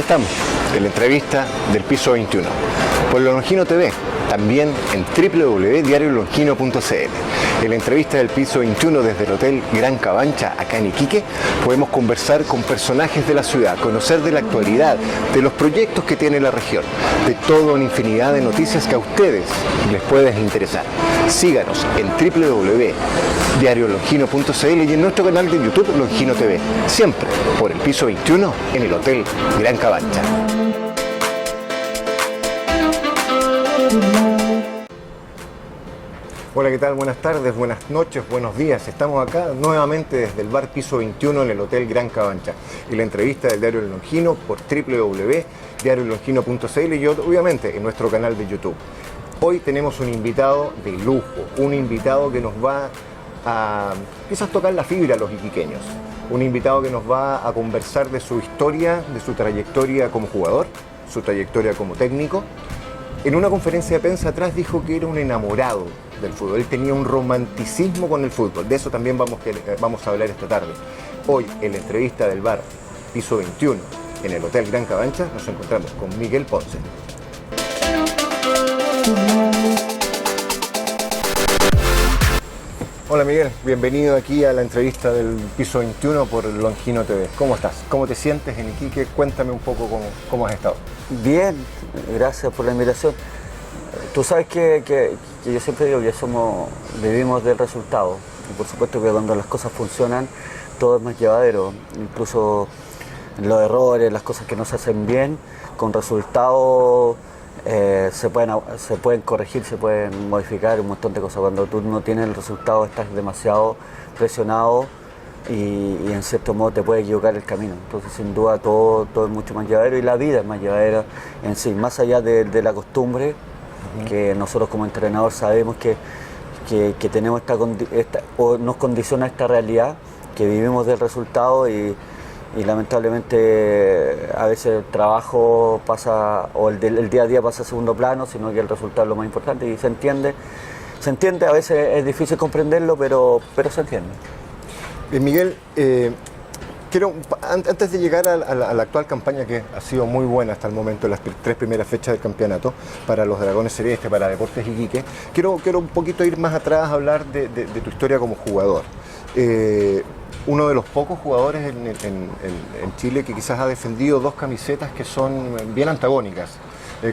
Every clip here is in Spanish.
estamos, en la entrevista del piso 21, por Longino TV, también en www.diariolongino.cl. En la entrevista del piso 21 desde el Hotel Gran Cabancha, acá en Iquique, podemos conversar con personajes de la ciudad, conocer de la actualidad, de los proyectos que tiene la región, de toda una infinidad de noticias que a ustedes les pueden interesar. Síganos en www.diariolongino.cl y en nuestro canal de YouTube Longino TV, siempre por el piso 21 en el Hotel Gran Cabancha. Hola, ¿qué tal? Buenas tardes, buenas noches, buenos días. Estamos acá nuevamente desde el bar piso 21 en el Hotel Gran Cabancha y la entrevista del Diario El Longino por www.diariolongino.cl y obviamente en nuestro canal de YouTube. Hoy tenemos un invitado de lujo, un invitado que nos va a quizás tocar la fibra a los iquiqueños, un invitado que nos va a conversar de su historia, de su trayectoria como jugador, su trayectoria como técnico. En una conferencia de prensa atrás dijo que era un enamorado del fútbol, él tenía un romanticismo con el fútbol, de eso también vamos a hablar esta tarde. Hoy en la entrevista del bar piso 21 en el Hotel Gran Cabancha nos encontramos con Miguel Ponce. Hola Miguel, bienvenido aquí a la entrevista del piso 21 por Longino TV. ¿Cómo estás? ¿Cómo te sientes en Iquique? Cuéntame un poco cómo has estado. Bien, gracias por la invitación. Tú sabes que yo siempre digo que vivimos del resultado. Y por supuesto que cuando las cosas funcionan, todo es más llevadero. Incluso los errores, las cosas que no se hacen bien, con resultados se pueden corregir, se pueden modificar un montón de cosas. Cuando tú no tienes el resultado, estás demasiado presionado y en cierto modo te puede equivocar el camino. Entonces sin duda todo es mucho más llevadero y la vida es más llevadera en sí, más allá de la costumbre, que nosotros como entrenador sabemos que tenemos o nos condiciona esta realidad, que vivimos del resultado y lamentablemente a veces el trabajo pasa, o el día a día pasa a segundo plano, sino que el resultado es lo más importante y se entiende, a veces es difícil comprenderlo, pero se entiende. Miguel, quiero, antes de llegar a la actual campaña, que ha sido muy buena hasta el momento, las tres primeras fechas del campeonato, para los Dragones Celeste, para Deportes Iquique, quiero un poquito ir más atrás a hablar de tu historia como jugador. Uno de los pocos jugadores en Chile que quizás ha defendido dos camisetas que son bien antagónicas,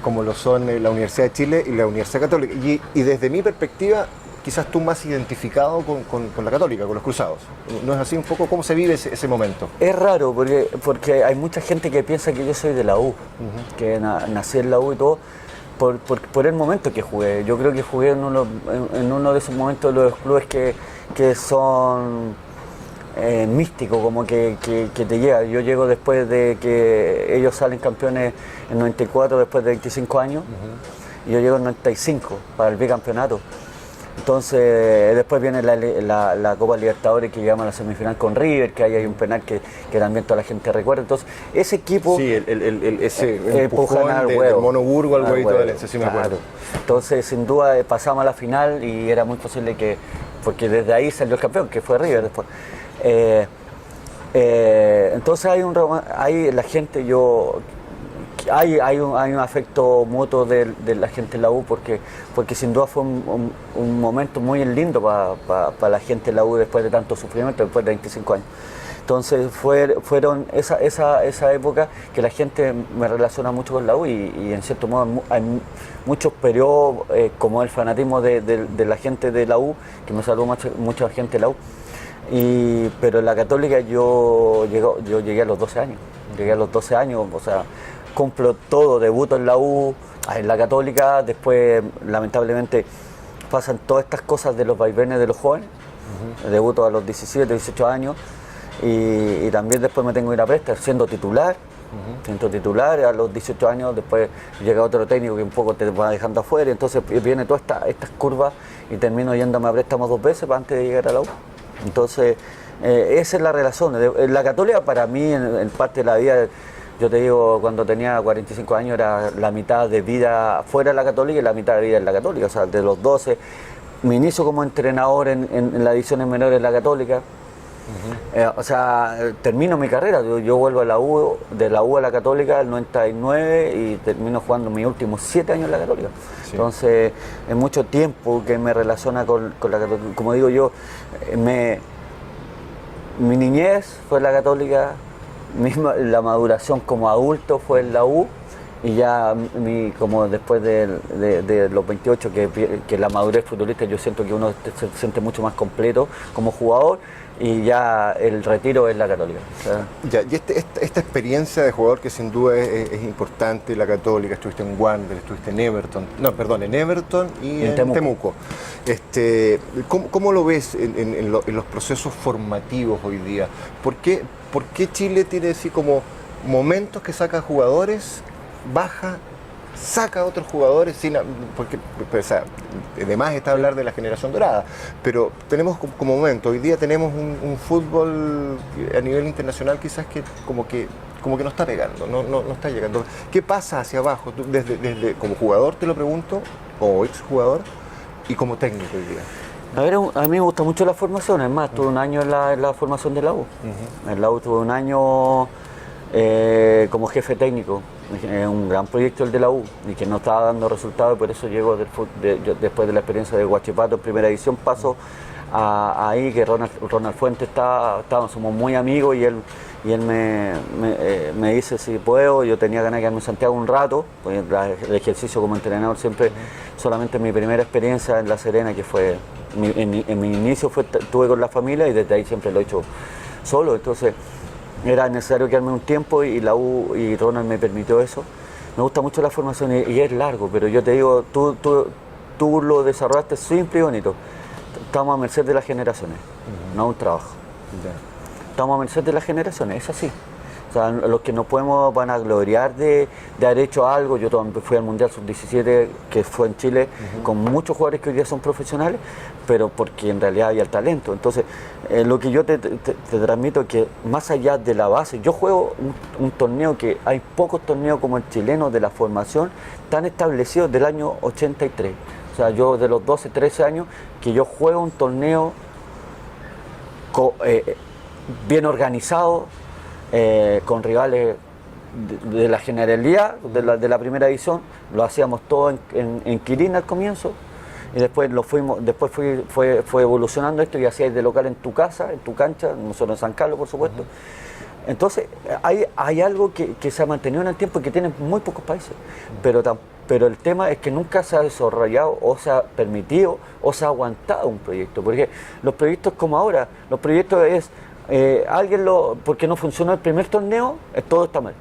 como lo son la Universidad de Chile y la Universidad Católica. Y desde mi perspectiva, quizás tú más identificado con la Católica, con los Cruzados. ¿No es así un poco cómo se vive ese momento? Es raro porque hay mucha gente que piensa que yo soy de la U, que nací en la U y todo, por el momento que jugué. Yo creo que jugué en uno de esos momentos de los clubes que son místicos, como que te llega. Yo llego después de que ellos salen campeones en 94, después de 25 años, y yo llego en 95 para el bicampeonato. Entonces después viene la Copa Libertadores, que llegamos a la semifinal con River, que ahí hay un penal que también toda la gente recuerda. Entonces ese equipo, sí, ese empujón del Mono Burgo al huevito de Valencia, sí me acuerdo. Entonces sin duda pasamos a la final y era muy posible porque desde ahí salió el campeón, que fue River después. Entonces hay la gente, hay un afecto mutuo de la gente de la U, porque sin duda fue un momento muy lindo para la gente de la U después de tanto sufrimiento, después de 25 años. Entonces fueron esa época que la gente me relaciona mucho con la U y en cierto modo hay muchos periodos como el fanatismo de la gente de la U, que me saludó mucha gente de la U. Pero en la Católica yo llegué a los 12 años. O sea, cumplo todo, debuto en la U, en la Católica, después lamentablemente pasan todas estas cosas de los vaivenes de los jóvenes, debuto a los 17, 18 años y también después me tengo que ir a prestar siendo titular, a los 18 años, después llega otro técnico que un poco te va dejando afuera, entonces viene todas estas curvas y termino yéndome a préstamos 2 veces antes de llegar a la U. Entonces, esa es la relación. La Católica para mí, en parte de la vida, yo te digo, cuando tenía 45 años era la mitad de vida fuera de la Católica y la mitad de vida en la Católica. O sea, de los 12, me inicio como entrenador en las divisiones menores de la Católica, O sea, termino mi carrera, yo vuelvo a la U, de la U a la Católica el 99 y termino jugando mis últimos 7 años en la Católica. Sí. Entonces, es mucho tiempo que me relaciona con la Católica. Como digo yo, mi niñez fue en la Católica, la maduración como adulto fue en la U. Y ya como después de los 28 que la madurez futbolista, yo siento que uno se siente mucho más completo como jugador y ya el retiro es la Católica. O sea, ya, y esta experiencia de jugador que sin duda es importante, la Católica, estuviste en Wander, estuviste en Everton, en Everton y en Temuco. ¿Cómo lo ves en los procesos formativos hoy día? ¿Por qué Chile tiene así como momentos que saca jugadores, baja, saca a otros jugadores, porque o sea, además está hablar de la generación dorada, pero tenemos como momento, hoy día tenemos un fútbol a nivel internacional quizás que como que no está pegando, no está llegando. ¿Qué pasa hacia abajo? Tú, desde como jugador te lo pregunto, o exjugador, y como técnico hoy día. A ver, a mí me gusta mucho la formación, es más, tuve un año en la formación de la U. En la U tuve un año como jefe técnico. Es un gran proyecto el de la U y que no estaba dando resultados, y por eso llego después de la experiencia de Huachipato en primera edición, paso ahí que Ronald Fuentes somos muy amigos y él me dice si puedo. Yo tenía ganas de quedarme en Santiago un rato, pues el ejercicio como entrenador siempre, solamente mi primera experiencia en La Serena, que fue en mi inicio estuve con la familia y desde ahí siempre lo he hecho solo, entonces era necesario quedarme un tiempo y la U y Ronald me permitió eso. Me gusta mucho la formación y es largo, pero yo te digo, tú lo desarrollaste simple y bonito. Estamos a merced de las generaciones, no un trabajo. Estamos a merced de las generaciones, es así. O sea, los que no podemos van a gloriar de haber hecho algo. Yo también fui al Mundial Sub-17, que fue en Chile, con muchos jugadores que hoy día son profesionales, pero porque en realidad había el talento. Entonces, lo que yo te transmito es que más allá de la base, yo juego un torneo que hay pocos torneos como el chileno de la formación tan establecidos del año 83. O sea, yo de los 12, 13 años que yo juego un torneo bien organizado, con rivales de la Generalidad, de la primera edición. Lo hacíamos todo en Quilín al comienzo y después fue evolucionando esto y hacíais de local en tu casa, en tu cancha, nosotros en San Carlos por supuesto. Entonces hay algo que se ha mantenido en el tiempo y que tienen muy pocos países, pero el tema es que nunca se ha desarrollado o se ha permitido o se ha aguantado un proyecto, porque los proyectos como ahora, los proyectos es porque no funcionó el primer torneo, todo está mal.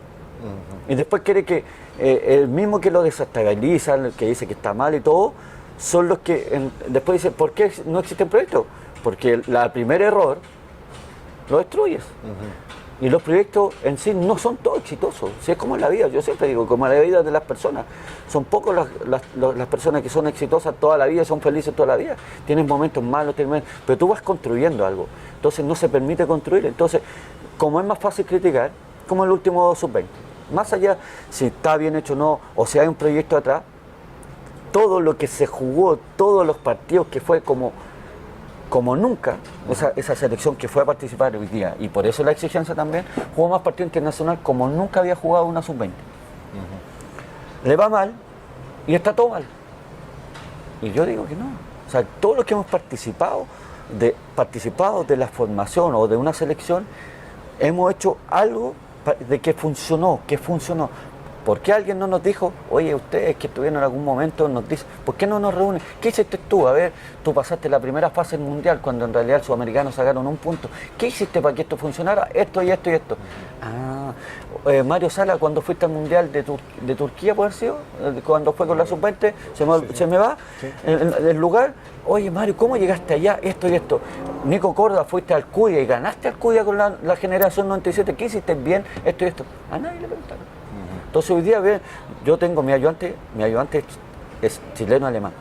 Y después quiere que el mismo que lo desestabiliza, el que dice que está mal y todo, son los que después dicen, ¿por qué no existe un proyecto? Porque el primer error lo destruyes. Y los proyectos en sí no son todos exitosos. Si es como en la vida, yo siempre digo, como en la vida de las personas. Son pocos las personas que son exitosas toda la vida, son felices toda la vida. Tienen momentos malos, pero tú vas construyendo algo. Entonces no se permite construir. Entonces, como es más fácil criticar, como el último sub-20. Más allá si está bien hecho o no, o si hay un proyecto atrás, todo lo que se jugó, todos los partidos que fue como nunca, esa selección que fue a participar hoy día, y por eso la exigencia también, jugó más partido internacional como nunca había jugado una sub-20. Le va mal y está todo mal. Y yo digo que no. O sea, todos los que hemos participado de la formación o de una selección, hemos hecho algo de que funcionó. ¿Por qué alguien no nos dijo, oye, ustedes que estuvieron en algún momento, nos dicen, ¿por qué no nos reúnen? ¿Qué hiciste tú? A ver, tú pasaste la primera fase del Mundial cuando en realidad los sudamericanos sacaron un punto. ¿Qué hiciste para que esto funcionara? Esto y esto y esto. Mario Sala, cuando fuiste al Mundial de Turquía, ¿puede haber sido? Cuando fue con la sub-20, se me va el lugar. Oye, Mario, ¿cómo llegaste allá? Esto y esto. Nico Córdoba, fuiste al Cuya y ganaste al Cuya con la generación 97. ¿Qué hiciste bien? Esto y esto. A nadie le preguntaron. Entonces hoy día yo tengo mi ayudante es chileno-alemán.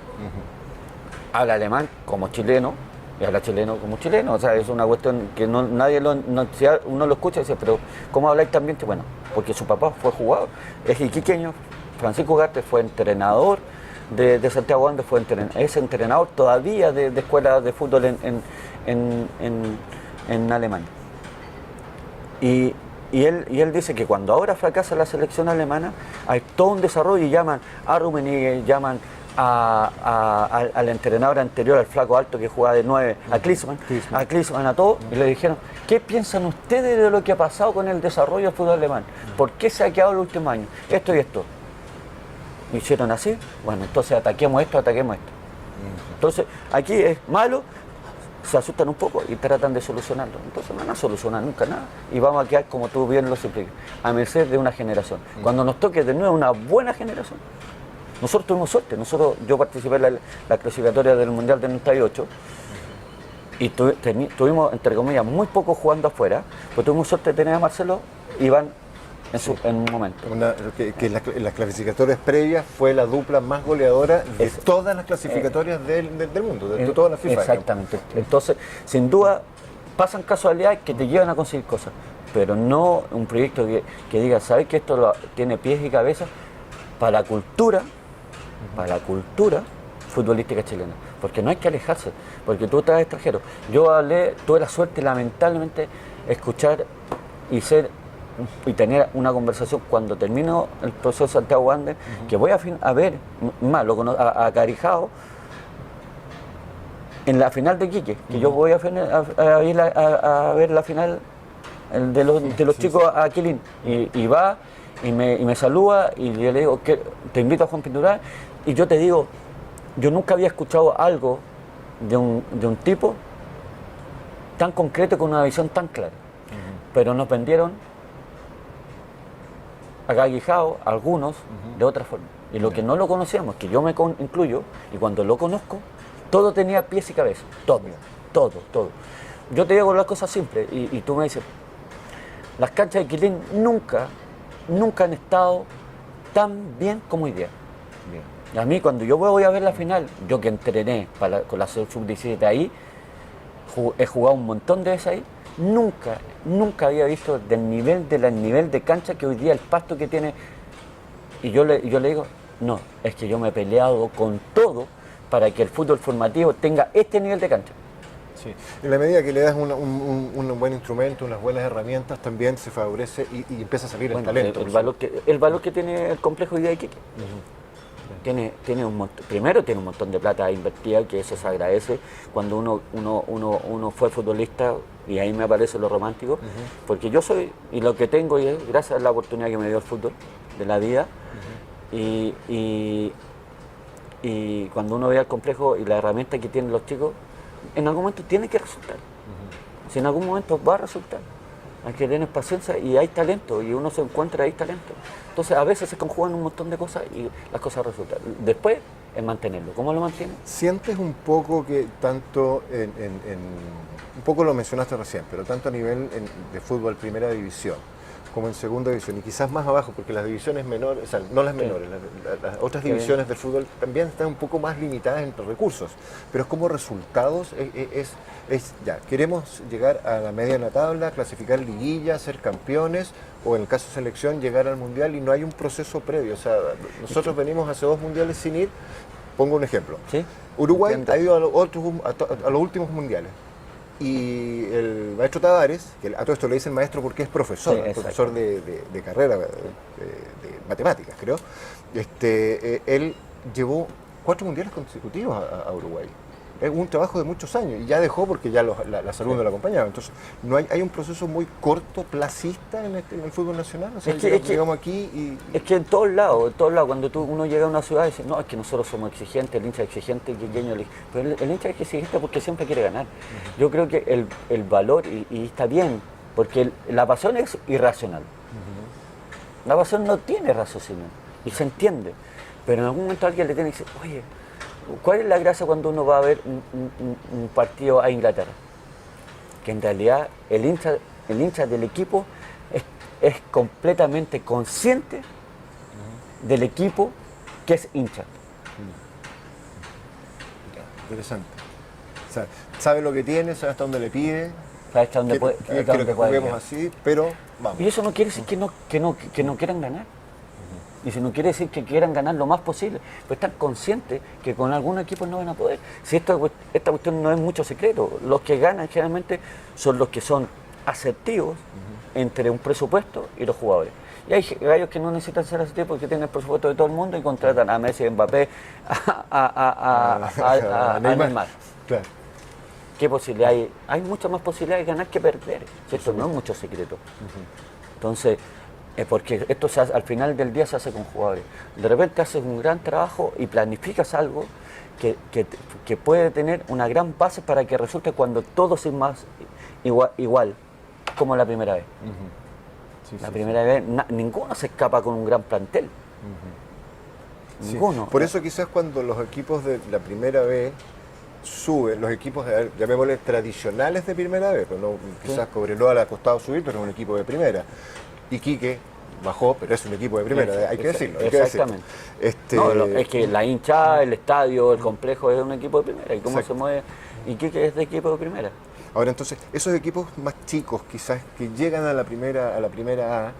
Habla alemán como chileno y habla chileno como chileno. O sea, es una cuestión que uno lo escucha y dice, pero ¿cómo habláis también? Bueno, porque su papá fue jugador, es iquiqueño. Francisco Ugarte fue entrenador de Santiago Wanderers, es entrenador todavía de escuela de fútbol en Alemania. Y él dice que cuando ahora fracasa la selección alemana, hay todo un desarrollo y llaman a Rummenigge, llaman al entrenador anterior, al flaco alto que jugaba de 9, a Klinsmann, a todos, y le dijeron, ¿qué piensan ustedes de lo que ha pasado con el desarrollo del fútbol alemán? ¿Por qué se ha quedado el último año? Esto y esto. ¿Hicieron así? Bueno, entonces ataquemos esto. Entonces, aquí es malo, se asustan un poco y tratan de solucionarlo. Entonces no van a solucionar nunca nada y vamos a quedar, como tú bien lo explicas, a merced de una generación. Cuando nos toque de nuevo una buena generación, nosotros tuvimos suerte. Yo participé en la clasificatoria del Mundial del 98 y tuvimos, entre comillas, muy poco jugando afuera, pero tuvimos suerte de tener a Marcelo Iván en un momento. Que en las clasificatorias previas fue la dupla más goleadora de todas las clasificatorias del mundo, de toda la FIFA. Exactamente. Entonces, sin duda, pasan casualidades que te llevan a conseguir cosas, pero no un proyecto que diga, ¿sabes que esto tiene pies y cabeza para la cultura futbolística chilena? Porque no hay que alejarse, porque tú estás extranjero. Yo tuve la suerte, lamentablemente, escuchar y tener una conversación cuando termino el proceso de Santiago Wander, que voy a ver, más, a Carijao en la final de Iquique, que yo voy a ver la final de los chicos a Quilín, y va y me saluda y yo le digo, te invito a Juan Pinturá, y yo te digo, yo nunca había escuchado algo de un tipo tan concreto con una visión tan clara, pero nos vendieron a Carijao, algunos, de otra forma. Y lo que no lo conocíamos, que yo me incluyo, y cuando lo conozco, todo tenía pies y cabeza. Todo. Yo te digo las cosas simples, y tú me dices, las canchas de Quilín nunca han estado tan bien como hoy día. A mí, cuando yo voy a ver la final, yo que entrené con la sub-17 ahí, he jugado un montón de veces ahí, nunca había visto del nivel de cancha que hoy día el Pasto que tiene. Y yo le digo, no, es que yo me he peleado con todo para que el fútbol formativo tenga este nivel de cancha. Sí. En la medida que le das un buen instrumento, unas buenas herramientas, también se favorece y empieza a salir el talento. El valor que tiene el complejo hoy día de Iquique. Primero tiene un montón de plata invertida, que eso se agradece cuando uno fue futbolista, y ahí me aparece lo romántico, porque yo soy, y lo que tengo, y es gracias a la oportunidad que me dio el fútbol de la vida, y cuando uno ve el complejo y la herramienta que tienen los chicos, en algún momento tiene que resultar. Si en algún momento va a resultar, hay que tener paciencia, y hay talento, y uno se encuentra, hay talento. Entonces a veces se conjugan un montón de cosas y las cosas resultan. Después es mantenerlo. ¿Cómo lo mantienes? ¿Sientes un poco que tanto un poco lo mencionaste recién, pero tanto a nivel de fútbol primera división como en segunda división, y quizás más abajo, porque las divisiones menores, o sea, no las menores, las otras divisiones del fútbol también están un poco más limitadas entre recursos, pero es como resultados, ya, queremos llegar a la media de la tabla, clasificar liguilla, ser campeones, o en el caso de selección, llegar al mundial, y no hay un proceso previo. O sea, nosotros venimos hace 2 mundiales sin ir. Pongo un ejemplo. ¿Sí? Uruguay ha ido a los últimos mundiales. Y el maestro Tavares, que a todo esto le dicen maestro porque es profesor, sí, profesor de carrera, de matemáticas, creo. Él llevó 4 mundiales consecutivos a Uruguay. Es un trabajo de muchos años, y ya dejó porque ya la salud no lo acompañaba. Entonces, no hay un proceso muy cortoplacista en el fútbol nacional. O sea, llegamos aquí y... Es que en todos lados, cuando uno llega a una ciudad y dice, no, es que nosotros somos exigentes, el hincha es exigente, pero el hincha es exigente porque siempre quiere ganar. Yo creo que el valor, y está bien, porque la pasión es irracional. La pasión no tiene raciocinio, y se entiende, pero en algún momento alguien le tiene que decir, oye, ¿cuál es la gracia cuando uno va a ver un partido a Inglaterra? Que en realidad el hincha del equipo es completamente consciente del equipo que es hincha. Interesante. O sea, sabe lo que tiene, sabe hasta dónde le pide. Sabe hasta dónde puede. Quiero que juguemos así, pero vamos. Y eso no quiere decir que no quieran ganar. Y si no quiere decir que quieran ganar lo más posible, pero están conscientes que con algunos equipos no van a poder. Si esta cuestión no es mucho secreto, los que ganan generalmente son los que son asertivos entre un presupuesto y los jugadores. Y hay gallos que no necesitan ser asertivos porque tienen el presupuesto de todo el mundo y contratan a Messi, a Mbappé, a Neymar. Claro. ¿Qué posibilidad hay? Hay muchas más posibilidades de ganar que perder. Esto no es mucho secreto. Entonces, porque esto al final del día se hace con jugadores. De repente haces un gran trabajo y planificas algo que puede tener una gran base para que resulte cuando todo es más igual como la primera vez. La primera vez ninguno se escapa con un gran plantel. Ninguno. Por eso quizás cuando los equipos de la primera vez suben, los equipos, llamémosle tradicionales de primera vez, pues no, quizás Cobreloa le ha costado subir, pero es un equipo de primera. Iquique bajó, pero es un equipo de primera, hay que decirlo. Exactamente. No, es que la hinchada, el estadio, el complejo es un equipo de primera. ¿Y cómo se mueve? Iquique es de equipo de primera. Ahora entonces, esos equipos más chicos quizás que llegan a la primera A,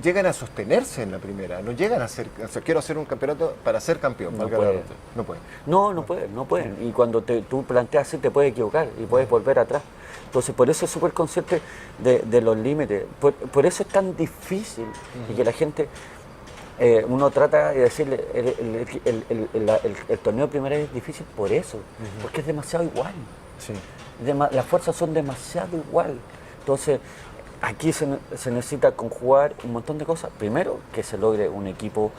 llegan a sostenerse en la primera, no llegan a ser, o sea, quiero hacer un campeonato para ser campeón. No pueden. No pueden. Y cuando tú planteas así te puedes equivocar y puedes volver atrás. Entonces, por eso es súper consciente de los límites. Por eso es tan difícil y que la gente, uno trata de decirle, el torneo de primera es difícil por eso, porque es demasiado igual. Sí. Las fuerzas son demasiado igual. Entonces, aquí se necesita conjugar un montón de cosas. Primero, que se logre un equipo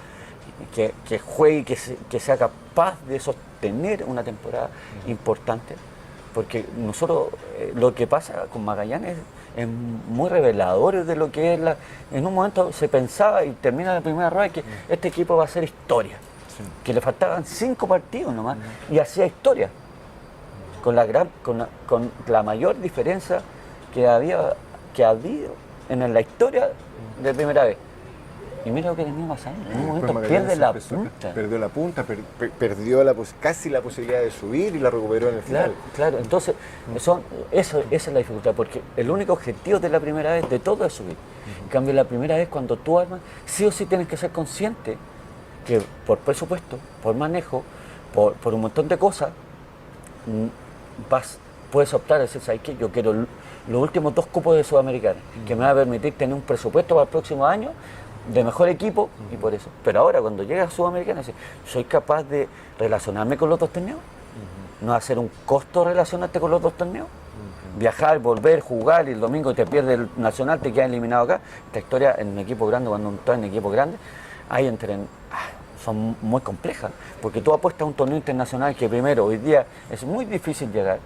que juegue y que sea capaz de sostener una temporada importante. Porque nosotros, lo que pasa con Magallanes es muy revelador de lo que es en un momento se pensaba, y termina la primera rueda, que este equipo va a hacer historia. Sí. Que le faltaban 5 partidos nomás, y hacía historia. Con la mayor diferencia que ha habido en la historia de primera vez. Y mira lo que tenía pasando. En un momento pierde la punta. Perdió la punta, perdió casi la posibilidad de subir y la recuperó en el final. Claro. Entonces, esa es la dificultad, porque el único objetivo de la primera vez de todo es subir. En cambio, la primera vez cuando tú armas, sí o sí tienes que ser consciente que por presupuesto, por manejo, por un montón de cosas, puedes optar a decir, ¿sabes qué? Yo quiero los últimos 2 cupos de Sudamericana, que me va a permitir tener un presupuesto para el próximo año de mejor equipo, y por eso. Pero ahora, cuando llega a Sudamericana, ¿soy capaz de relacionarme con los 2 torneos? ¿No hacer un costo relacionarte con los 2 torneos? Viajar, volver, jugar, y el domingo te pierde el Nacional, te queda eliminado acá. Esta historia en un equipo grande, cuando uno está en equipo grande, son muy complejas, porque tú apuestas a un torneo internacional que primero, hoy día, es muy difícil llegar.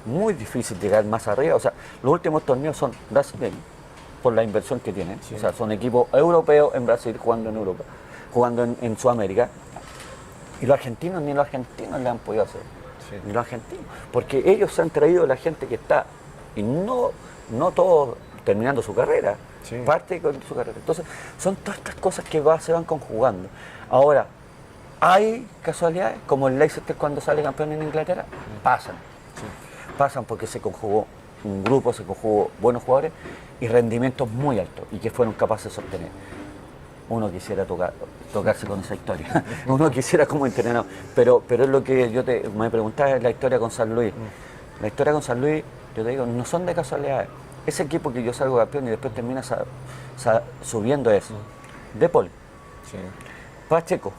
Muy difícil llegar más arriba. O sea, los últimos torneos son brasileños, por la inversión que tienen. Sí. O sea, son equipos europeos en Brasil jugando en Europa, jugando en Sudamérica. Y los argentinos, ni los argentinos le han podido hacer. Sí. Ni los argentinos. Porque ellos se han traído la gente que está, y no todos terminando su carrera, sí, parte de su carrera. Entonces, son todas estas cosas que se van conjugando. Ahora, hay casualidades, como el Leicester cuando sale campeón en Inglaterra, pasan. Sí. Pasan porque se conjugó un grupo, se conjugó buenos jugadores y rendimientos muy altos, y que fueron capaces de sostener. Uno quisiera tocarse con esa historia, uno quisiera como entrenador, pero es lo que me preguntaba, la historia con San Luis. La historia con San Luis, yo te digo, no son de casualidades. Ese equipo que yo salgo campeón y después termina subiendo eso. De Paul, sí, Pacheco,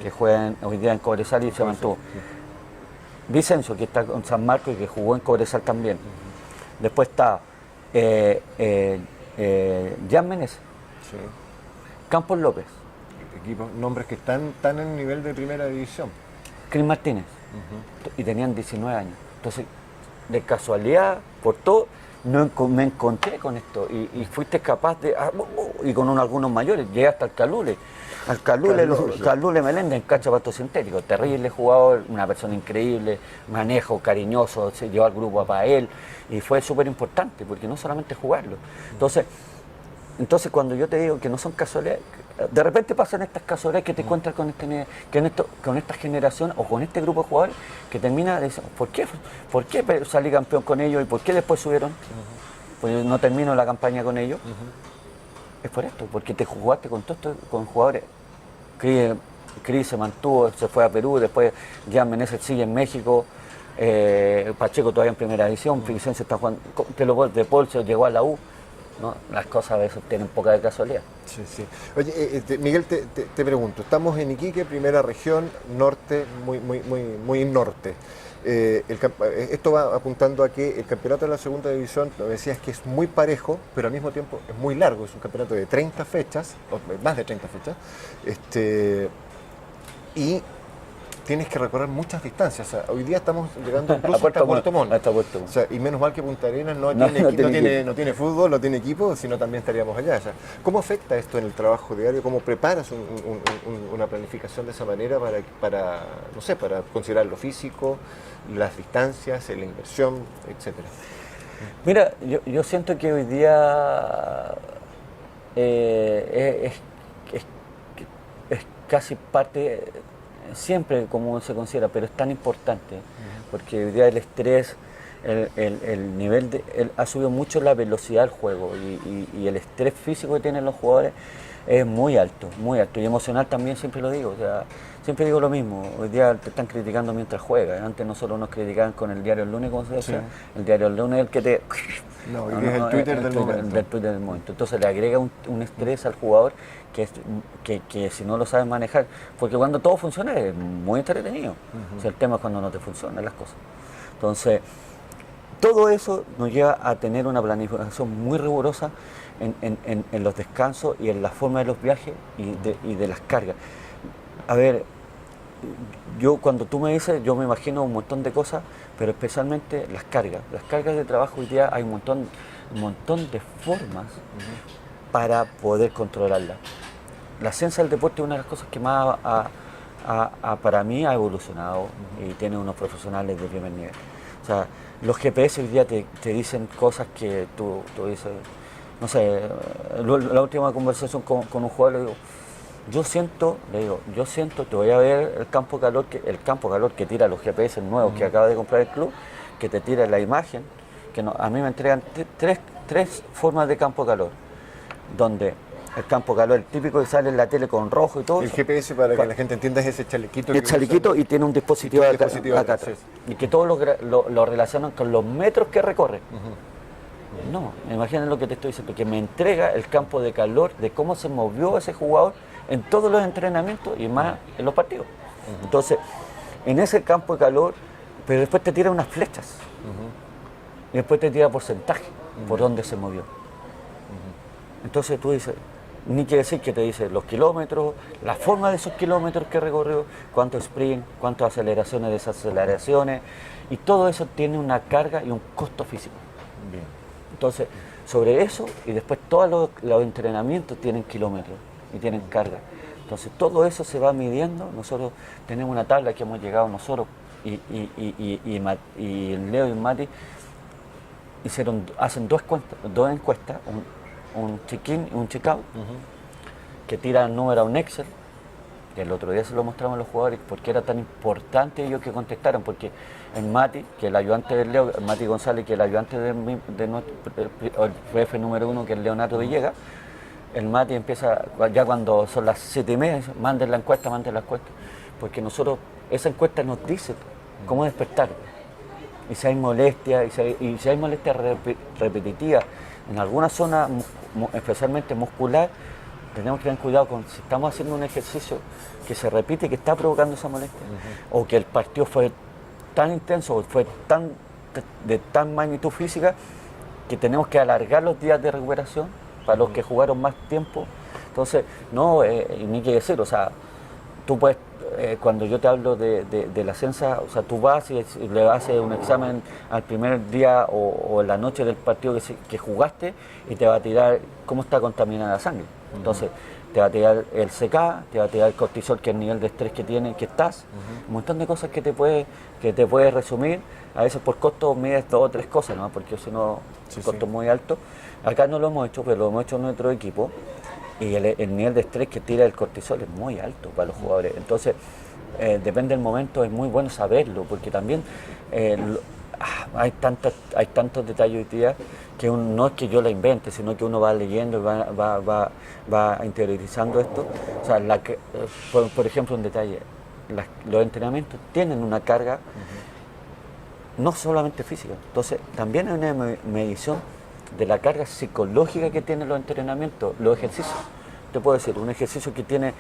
que juega hoy día en Cobresal y se mantuvo. Sí. Vicencio, que está con San Marcos y que jugó en Cobresal también. Después está Jan Meneses, sí, Campos López. Nombres que están en el nivel de primera división. Cris Martínez. Y tenían 19 años. Entonces, de casualidad, por todo, me encontré con esto y fuiste capaz de... y con algunos mayores, llegué hasta el Calule. Al Calule Meléndez en cancha pasto sintético, terrible jugador, una persona increíble, manejo cariñoso, se llevó al grupo para él, y fue súper importante, porque no solamente jugarlo. Entonces cuando yo te digo que no son casualidades, de repente pasan estas casualidades que te encuentras con con esta generación o con este grupo de jugadores que termina diciendo, ¿por qué salí campeón con ellos y por qué después subieron? Pues no termino la campaña con ellos. es por esto, porque te jugaste con todos con jugadores. Cris se mantuvo, se fue a Perú, después Jan Meneses sigue en México, Pacheco todavía en primera división, Vicencio está jugando, de Paul se llegó a la U, ¿no? Las cosas a veces tienen poca de casualidad. Sí, sí. Oye, Miguel, te pregunto, estamos en Iquique, primera región, norte, muy norte. Esto va apuntando a que el campeonato de la segunda división, lo decías que es muy parejo, pero al mismo tiempo es muy largo, es un campeonato de 30 fechas, o más de 30 fechas, y tienes que recorrer muchas distancias. O sea, hoy día estamos llegando incluso hasta Puerto Montt. O sea, y menos mal que Punta Arenas no tiene fútbol, no tiene equipo, sino también estaríamos allá. O sea, ¿cómo afecta esto en el trabajo diario? ¿Cómo preparas una planificación de esa manera para, no sé, para considerar lo físico, las distancias, la inversión, etcétera? Mira, yo siento que hoy día es casi parte, siempre como se considera, pero es tan importante, porque hoy día el estrés, el nivel ha subido mucho la velocidad del juego y el estrés físico que tienen los jugadores es muy alto, y emocional también, siempre lo digo, o sea, siempre digo lo mismo, hoy día te están criticando mientras juegas, antes nosotros nos criticaban con el diario El Lunes, como se decía, el diario El Lunes es el que te... No, hoy día es el Twitter del momento. Entonces le agrega un estrés al jugador que si no lo sabes manejar, porque cuando todo funciona es muy entretenido, o sea, el tema es cuando no te funcionan las cosas. Entonces, todo eso nos lleva a tener una planificación muy rigurosa en los descansos y en la forma de los viajes y de las cargas. A ver, yo cuando tú me dices, yo me imagino un montón de cosas, pero especialmente las cargas. Las cargas de trabajo hoy día hay un montón de formas para poder controlarlas. La ciencia del deporte es una de las cosas que más para mí ha evolucionado y tiene unos profesionales de primer nivel. O sea, los GPS hoy día te dicen cosas que tú dices, no sé, la última conversación con un jugador le digo, yo siento, te voy a ver el campo calor que tira los GPS nuevos que acaba de comprar el club, que te tira la imagen, que a mí me entregan tres formas de campo calor, donde el campo calor, el típico que sale en la tele con rojo y todo. El GPS, para que la gente entienda, es ese chalequito. El chalequito y tiene un dispositivo acá atrás. Y que todos lo relacionan con los metros que recorre. No, imaginen lo que te estoy diciendo, que me entrega el campo de calor de cómo se movió ese jugador en todos los entrenamientos y más en los partidos. Entonces, en ese campo de calor, pero después te tira unas flechas. Y después te tira porcentaje por dónde se movió. Entonces tú dices, ni quiere decir que te dice los kilómetros, la forma de esos kilómetros que recorrió, cuánto sprint, cuántas aceleraciones, desaceleraciones, y todo eso tiene una carga y un costo físico. Bien. Entonces, sobre eso, y después todos los entrenamientos tienen kilómetros y tienen carga. Entonces, todo eso se va midiendo. Nosotros tenemos una tabla que hemos llegado nosotros, y Leo y Mati hacen dos encuestas, un check-in y un check-out, que tiran número a un Excel, que el otro día se lo mostramos a los jugadores, porque era tan importante ellos que contestaran, porque el Mati, que es el ayudante de Leo, Mati González, que es el ayudante el jefe número 1, que es Leonardo Villegas, el Mati empieza, ya cuando son las 7:30, dice, manden la encuesta, porque nosotros, esa encuesta nos dice cómo despertar, y si hay molestia, y si hay molestia repetitiva, en alguna zona, especialmente muscular, tenemos que tener cuidado con si estamos haciendo un ejercicio que se repite y que está provocando esa molestia, o que el partido fue tan intenso, o fue de tan magnitud física, que tenemos que alargar los días de recuperación para los que jugaron más tiempo. Entonces, no, ni que decir, o sea, tú puedes, cuando yo te hablo de la ciencia, o sea, tú vas y le haces un examen al primer día o en la noche del partido que jugaste, y te va a tirar cómo está contaminada la sangre. Entonces, te va a tirar el CK, te va a tirar el cortisol, que es el nivel de estrés que estás, un montón de cosas que te puede resumir. A veces por costo mides 2 o 3 cosas, ¿no? Porque si no, el costo es muy alto. Acá no lo hemos hecho, pero lo hemos hecho en nuestro equipo, y el nivel de estrés que tira el cortisol es muy alto para los jugadores. Entonces, depende del momento, es muy bueno saberlo, porque también hay tantos detalles hoy día que no es que yo la invente, sino que uno va leyendo y va interiorizando esto. O sea, por ejemplo, un detalle, los entrenamientos tienen una carga no solamente física, entonces también hay una medición de la carga psicológica que tienen los entrenamientos, los ejercicios. Te puedo decir, un ejercicio que tiene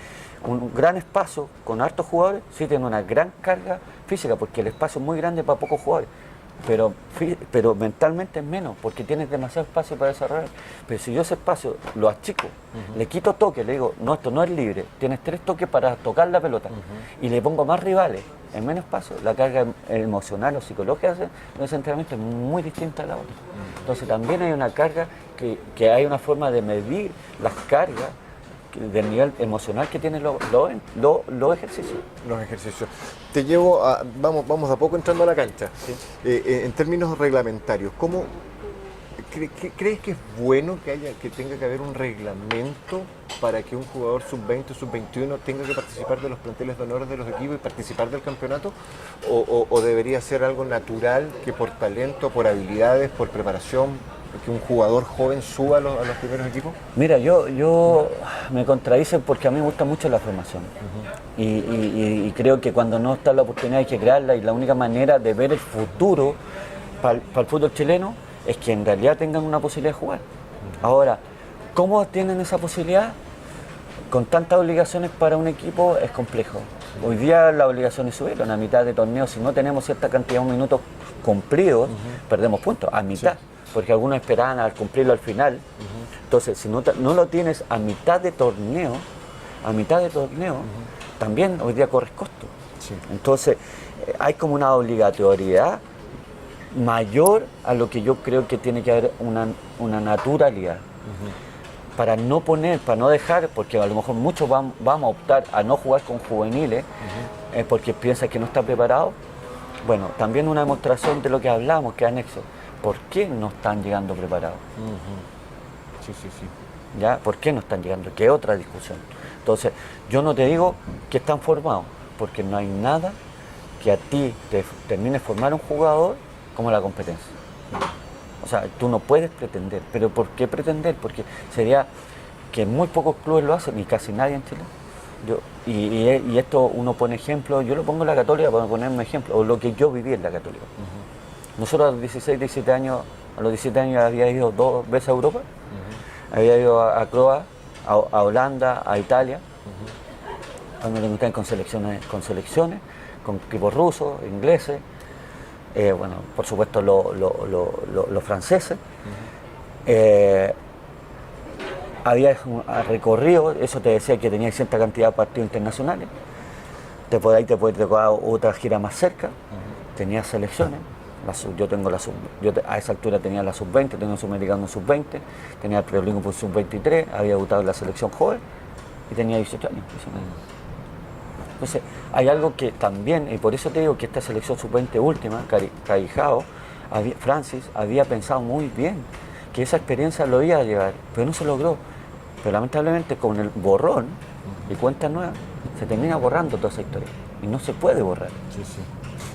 un gran espacio con hartos jugadores, sí tiene una gran carga física, porque el espacio es muy grande para pocos jugadores, pero mentalmente es menos, porque tienes demasiado espacio para desarrollar. Pero si yo ese espacio lo achico, le quito toques, le digo, no, esto no es libre, tienes 3 toques para tocar la pelota, y le pongo más rivales en menos espacio, la carga emocional o psicológica de ese entrenamiento es muy distinta a la otra. Entonces también hay una carga, que hay una forma de medir las cargas del nivel emocional que tienen los ejercicios. Los ejercicios. Te llevo a, vamos a poco entrando a la cancha. Sí. En términos reglamentarios, ¿cómo crees que es bueno que tenga que haber un reglamento para que un jugador sub-20 o sub-21 tenga que participar de los planteles de honores de los equipos y participar del campeonato? ¿O debería ser algo natural que por talento, por habilidades, por preparación, que un jugador joven suba a los primeros equipos? Mira, yo me contradice porque a mí me gusta mucho la formación. Y creo que cuando no está la oportunidad hay que crearla, y la única manera de ver el futuro para el fútbol chileno es que en realidad tengan una posibilidad de jugar. Ahora, ¿cómo tienen esa posibilidad? Con tantas obligaciones para un equipo es complejo. Hoy día la obligación es subir, a mitad de torneo, si no tenemos cierta cantidad de minutos cumplidos, perdemos puntos, a mitad. Sí. Porque algunos esperaban al cumplirlo al final. Entonces, si no lo tienes a mitad de torneo, también hoy día corres costo. Sí. Entonces, hay como una obligatoriedad mayor a lo que yo creo que tiene que haber una naturalidad. Para no dejar, porque a lo mejor muchos vamos a optar a no jugar con juveniles, porque piensan que no está preparado. Bueno, también una demostración de lo que hablamos, que es anexo. ¿Por qué no están llegando preparados? Sí. ¿Ya? ¿Por qué no están llegando? Que es otra discusión. Entonces, yo no te digo que están formados, porque no hay nada que a ti te termine formar un jugador como la competencia. O sea, tú no puedes pretender. ¿Pero por qué pretender? Porque sería que muy pocos clubes lo hacen, y casi nadie en Chile. Y esto uno pone ejemplo, yo lo pongo en la Católica para poner un ejemplo, o lo que yo viví en la Católica. Nosotros a los 17 años había ido 2 veces a Europa, había ido a Croacia, a Holanda, a Italia, cuando le gustan con selecciones, con equipos rusos, ingleses, bueno, por supuesto los franceses. Había recorrido, eso te decía que tenía cierta cantidad de partidos internacionales, ahí te puede tocar otra gira más cerca, tenía selecciones. Yo a esa altura tenía la sub-20, tenía un sudamericano sub-20, tenía el preolímpico sub-23, había debutado en la selección joven y tenía 18 años. Entonces, hay algo que también, y por eso te digo que esta selección sub-20 última, Caijao, Francis, había pensado muy bien que esa experiencia lo iba a llevar, pero no se logró. Pero lamentablemente con el borrón y cuenta nueva, se termina borrando toda esa historia y no se puede borrar. Sí.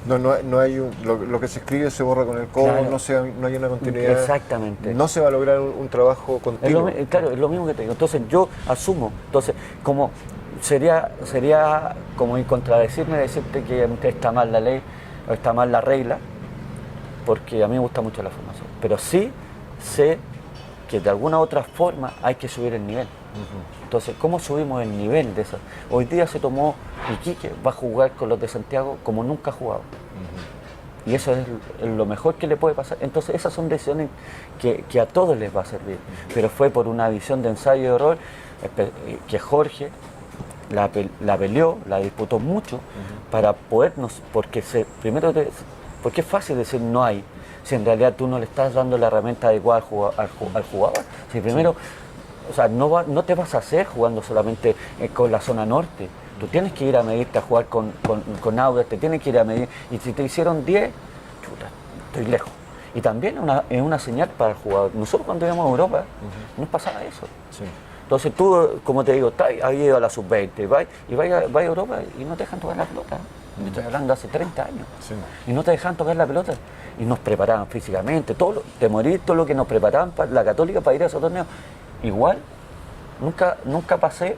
No hay lo que se escribe se borra con el codo, claro. No hay una continuidad. Exactamente. No se va a lograr un trabajo continuo. Claro, es lo mismo que te digo. Entonces yo asumo, como sería como contradecirme, decirte que está mal la ley o está mal la regla, porque a mí me gusta mucho la formación. Pero sí sé que de alguna u otra forma hay que subir el nivel. Entonces, ¿cómo subimos el nivel de eso? Hoy día se tomó Iquique, va a jugar con los de Santiago como nunca ha jugado. Y eso es lo mejor que le puede pasar. Entonces, esas son decisiones que a todos les va a servir. Pero fue por una visión de ensayo y error que Jorge la peleó, la disputó mucho para podernos, porque es fácil decir no hay, si en realidad tú no le estás dando la herramienta adecuada al jugador. Si primero, o sea, no te vas a hacer jugando solamente con la zona norte. Tú tienes que ir a medirte a jugar con Audax, te tienes que ir a medir. Y si te hicieron 10, chuta, estoy lejos. Y también es una señal para el jugador. Nosotros cuando íbamos a Europa, nos pasaba eso. Sí. Entonces tú, como te digo, has ido a la sub-20, vas a Europa y no te dejan tocar la pelota. Me estoy hablando hace 30 años. Sí. Y no te dejaban tocar la pelota. Y nos preparaban físicamente, te morís, todo lo que nos preparaban para la Católica para ir a esos torneos. Igual, nunca pasé,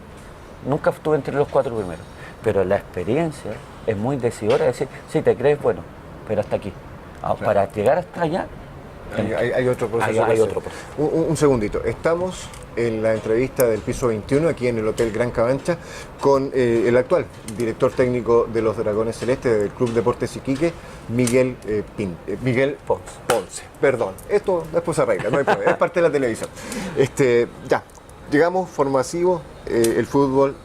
nunca estuve entre los 4 primeros. Pero la experiencia es muy decidora de decir, sí, te crees bueno, pero hasta aquí. Claro. Para llegar hasta allá, Hay otro proceso. Hay otro proceso. Un segundito. Estamos en la entrevista del piso 21, aquí en el Hotel Gran Cabancha, con el actual director técnico de los Dragones Celestes del Club Deportes Iquique, Miguel Miguel Ponce. Perdón, esto después se arregla, no hay problema, es parte de la televisión. Ya, llegamos, formativo, el fútbol.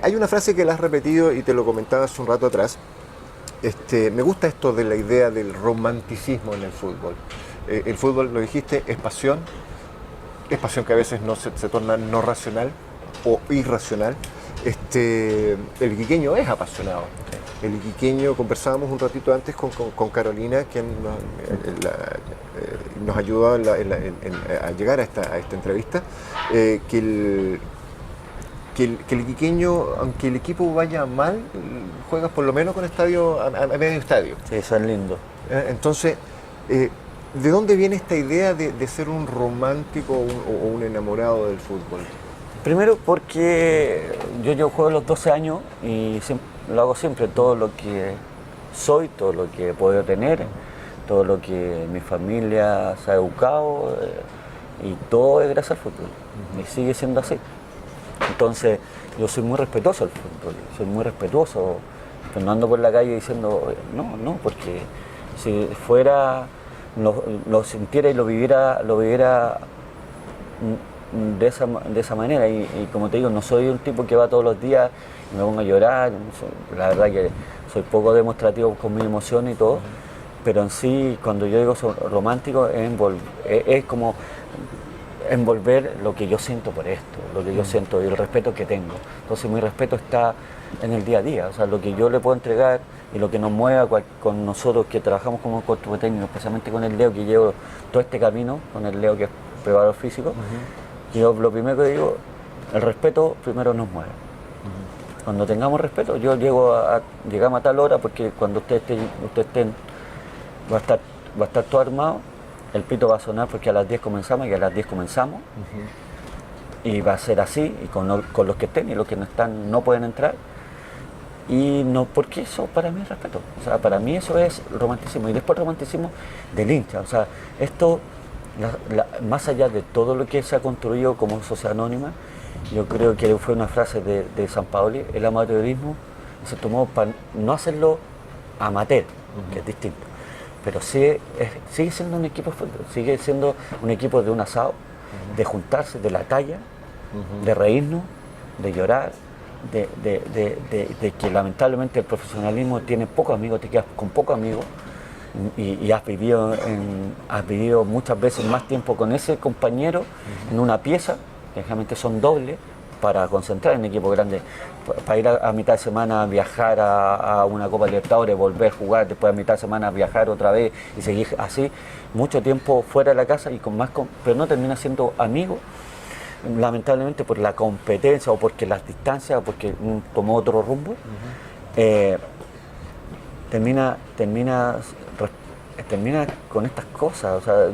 Hay una frase que la has repetido y te lo comentaba hace un rato atrás. Me gusta esto de la idea del romanticismo en el fútbol. El fútbol, lo dijiste, es pasión que a veces se torna no racional o irracional. El iquiqueño es apasionado. El iquiqueño, conversábamos un ratito antes con Carolina, quien nos ayudó a llegar a esta entrevista, que el iquiqueño, aunque el equipo vaya mal, juegas por lo menos con estadio a medio estadio. Sí, eso es lindo. Entonces, ¿de dónde viene esta idea de ser un romántico o un enamorado del fútbol? Primero porque yo juego a los 12 años y lo hago siempre, todo lo que soy, todo lo que he podido tener, todo lo que mi familia se ha educado, y todo es gracias al fútbol. Y sigue siendo así. Entonces, yo soy muy respetuoso del fútbol, soy muy respetuoso, no ando por la calle diciendo, no, porque si fuera, lo sintiera y lo viviera de esa manera, y como te digo, no soy un tipo que va todos los días y me pongo a llorar, la verdad que soy poco demostrativo con mi emoción y todo, pero en sí, cuando yo digo romántico, es como envolver lo que yo siento por esto, lo que yo siento y el respeto que tengo. Entonces mi respeto está en el día a día, o sea, lo que yo le puedo entregar y lo que nos mueva con nosotros que trabajamos como cuerpo técnico, especialmente con el Leo, que llevo todo este camino, con el Leo que es preparador físico, yo lo primero que digo, el respeto primero nos mueve. Cuando tengamos respeto, yo llegamos a tal hora, porque cuando ustedes estén, va a estar todo armado. El pito va a sonar porque a las 10 comenzamos y a las 10 comenzamos. Y va a ser así, y con los que estén y los que no están no pueden entrar. Y no, porque eso para mí es respeto. O sea, para mí eso es romanticismo. Y después el romanticismo del hincha. O sea, esto, más allá de todo lo que se ha construido como sociedad anónima, yo creo que fue una frase de San Paoli, el amateurismo se tomó para no hacerlo amateur, que es distinto. Pero sigue siendo un equipo de fútbol, sigue siendo un equipo de un asado, de juntarse, de la talla, de reírnos, de llorar, de que lamentablemente el profesionalismo tiene pocos amigos, te quedas con pocos amigos y has vivido muchas veces más tiempo con ese compañero en una pieza, que generalmente son dobles, para concentrar en equipo grande, para ir a mitad de semana a viajar a una Copa Libertadores, volver a jugar, después a mitad de semana viajar otra vez y seguir así, mucho tiempo fuera de la casa y pero no termina siendo amigo, lamentablemente por la competencia o porque las distancias o porque tomó otro rumbo, termina con estas cosas. O sea,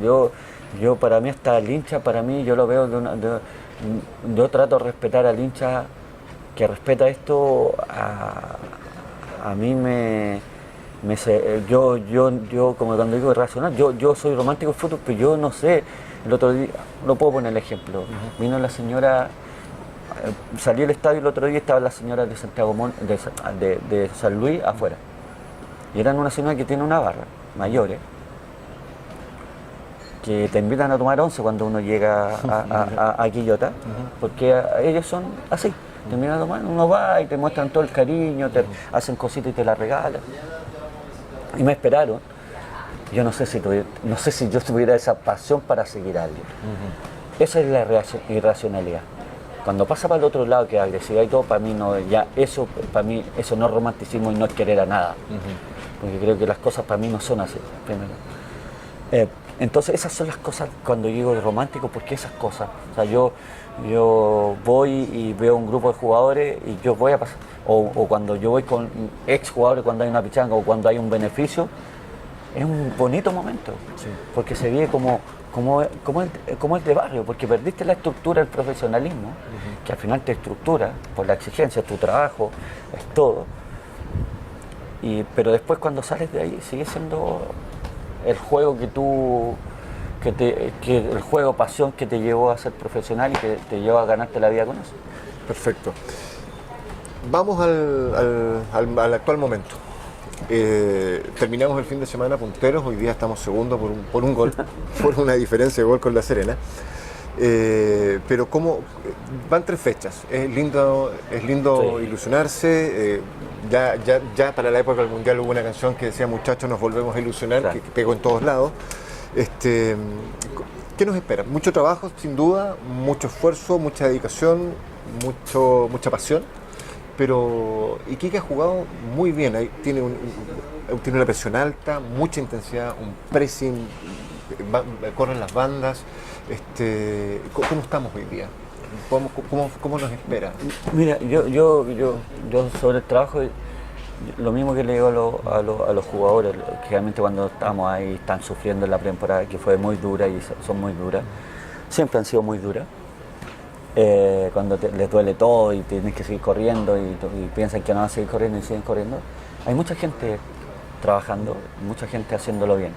yo para mí hasta el hincha, para mí yo lo veo yo trato de respetar al hincha que respeta esto. A mí yo como cuando digo irracional, yo soy romántico del fútbol, pero yo no sé. El otro día, no puedo poner el ejemplo, vino la señora, salí del estadio el otro día y estaba la señora de Santiago de San Luis afuera, y eran una señora que tiene una barra, mayores, que te invitan a tomar once cuando uno llega a Quillota, porque ellos son así, te invitan a tomar, uno va y te muestran todo el cariño, te hacen cositas y te las regalan. Y me esperaron. Yo no sé si yo tuviera esa pasión para seguir a alguien. Esa es la irracionalidad. Cuando pasa para el otro lado, que agresividad y todo, para mí no es romanticismo y no es querer a nada. Porque creo que las cosas para mí no son así. Primero. Entonces esas son las cosas cuando yo digo romántico, porque esas cosas, o sea, yo voy y veo un grupo de jugadores y yo voy a pasar, o cuando yo voy con ex jugadores cuando hay una pichanga o cuando hay un beneficio, es un bonito momento, Sí. porque se vive como el de barrio, porque perdiste la estructura del profesionalismo, que al final te estructura por la exigencia, tu trabajo, es todo. Pero después cuando sales de ahí sigue siendo el juego el juego pasión que te llevó a ser profesional y que te llevó a ganarte la vida con eso. Perfecto. Vamos al actual momento. Terminamos el fin de semana punteros, hoy día estamos segundos por un gol, por una diferencia de gol con La Serena. Pero ¿cómo? Van 3 fechas, es lindo Sí. ilusionarse. Ya para la época del Mundial hubo una canción que decía muchachos nos volvemos a ilusionar, Claro. que pegó en todos lados. ¿Qué nos espera? Mucho trabajo, sin duda, mucho esfuerzo, mucha dedicación, mucha pasión. Pero Iquique ha jugado muy bien, ahí tiene una presión alta, mucha intensidad, un pressing, corren las bandas. ¿Cómo estamos hoy día? ¿Cómo nos espera? Mira, yo sobre el trabajo, lo mismo que le digo a los jugadores, que realmente cuando estamos ahí están sufriendo en la pretemporada, que fue muy dura y son muy duras, siempre han sido muy duras. Cuando les duele todo y tienes que seguir corriendo y piensan que no van a seguir corriendo y siguen corriendo, hay mucha gente trabajando, mucha gente haciéndolo bien.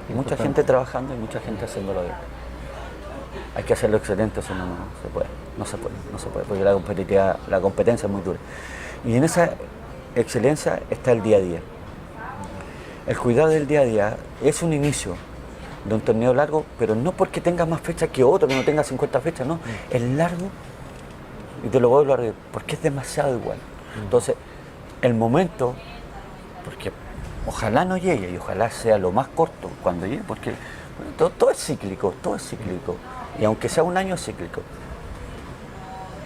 Y mucha gente trabajando y mucha gente haciéndolo bien. Hay que hacerlo excelente, eso no se puede, porque la competencia es muy dura. Y en esa excelencia está el día a día. El cuidado del día a día es un inicio de un torneo largo, pero no porque tenga más fechas que otro, que no tenga 50 fechas, no. Es largo, y te lo voy a hablar, porque es demasiado igual. Entonces, el momento, porque ojalá no llegue y ojalá sea lo más corto cuando llegue, porque bueno, todo es cíclico, y aunque sea un año es cíclico.